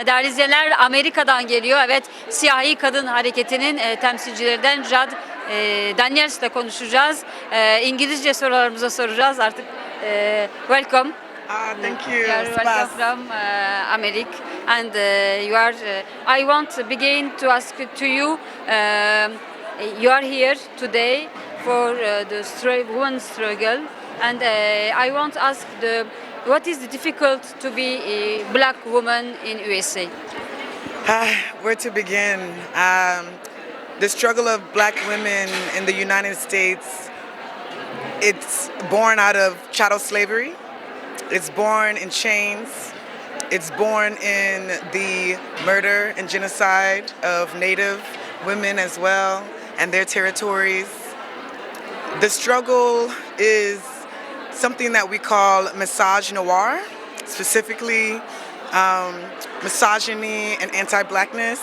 Değerli izleyenler, Amerika'dan geliyor. Evet, siyahi kadın hareketinin temsilcilerinden Jade Daniels ile konuşacağız. İngilizce sorularımıza soracağız artık. Welcome. Thank you. You are welcome from America, and you are. I want to begin to ask to you. You are here today for the women's struggle, and I want to ask what is the difficult to be a black woman in USA? Where to begin? The struggle of black women in the United States, it's born out of chattel slavery. It's born in chains. It's born in the murder and genocide of Native women as well and their territories. The struggle is something that we call misogynoir, specifically misogyny and anti-blackness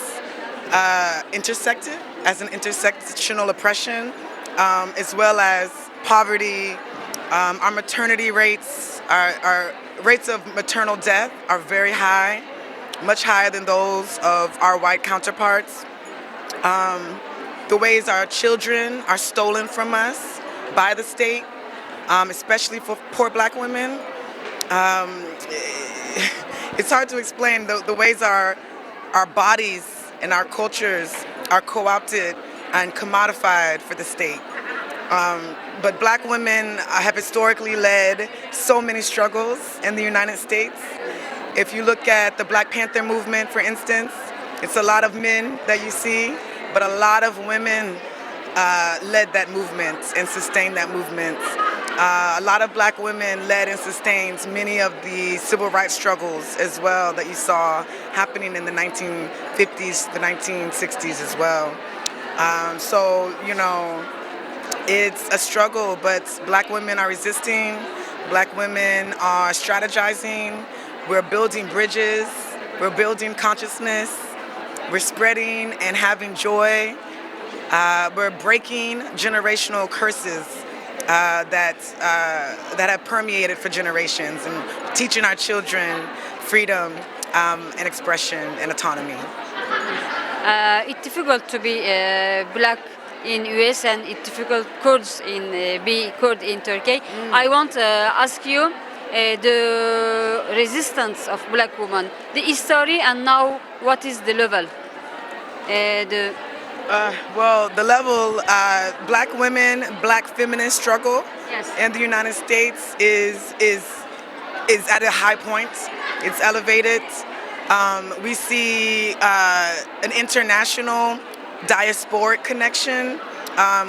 intersected as an intersectional oppression, as well as poverty. Our maternity rates, our rates of maternal death are very high, much higher than those of our white counterparts. The ways our children are stolen from us by the state, especially for poor black women. It's hard to explain the ways our bodies and our cultures are co-opted and commodified for the state. But black women have historically led so many struggles in the United States. If you look at the Black Panther movement, for instance, it's a lot of men that you see, but a lot of women led that movement and sustained that movement. A lot of black women led and sustained many of the civil rights struggles as well that you saw happening in the 1950s, the 1960s as well. So, you know, it's a struggle, but black women are resisting, black women are strategizing, we're building bridges, we're building consciousness, we're spreading and having joy, we're breaking generational curses that have permeated for generations and teaching our children freedom and expression and autonomy. It's difficult to be black in US and it's difficult Kurds in be Kurd in Turkey. I want to ask you the resistance of black women, the history, and now what is the level? Well, the level, black women, black feminist struggle in the United States is at a high point. It's elevated. We see an international diasporic connection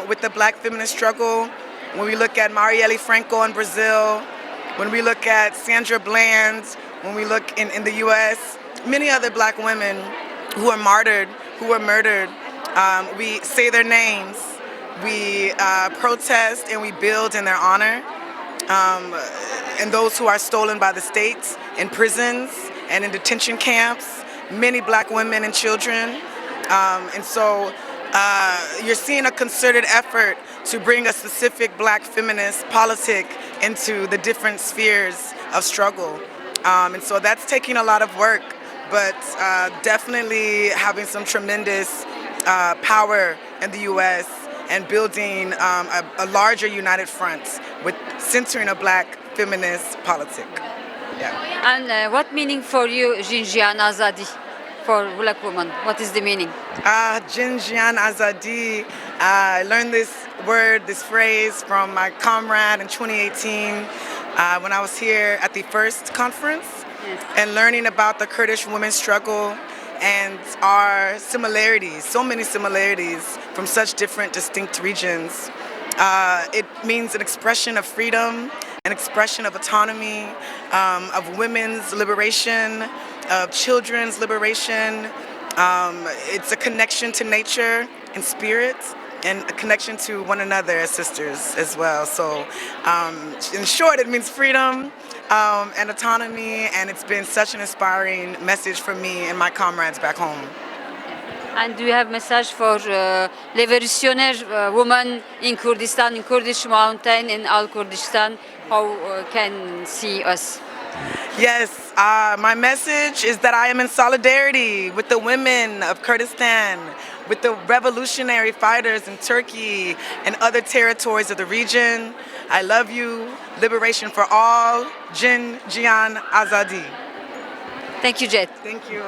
with the black feminist struggle. When we look at Marielle Franco in Brazil, when we look at Sandra Bland, when we look in the US, many other black women who are martyred, who were murdered, we say their names, we protest and we build in their honor. And those who are stolen by the state in prisons and in detention camps, many black women and children. And so you're seeing a concerted effort to bring a specific black feminist politic into the different spheres of struggle. And so that's taking a lot of work, but definitely having some tremendous power in the U.S. and building a larger united front with centering a black feminist politic. Yeah. And what meaning for you, Jin Jiyan Azadi, for black woman? What is the meaning? Jin Jiyan Azadi. I learned this word, this phrase from my comrade in 2018 when I was here at the first conference and learning about the Kurdish women's struggle and our similarities, so many similarities from such different, distinct regions. It means an expression of freedom, an expression of autonomy, of women's liberation, of children's liberation. It's a connection to nature and spirit, and a connection to one another as sisters as well. So in short, it means freedom and autonomy, and it's been such an inspiring message for me and my comrades back home. And do you have message for revolutionary women in Kurdistan, in Kurdish mountain, in Al Kurdistan, how can see us? Yes, my message is that I am in solidarity with the women of Kurdistan, with the revolutionary fighters in Turkey and other territories of the region. I love you. Liberation for all. Jin Jiyan Azadi. Thank you, Jade. Thank you.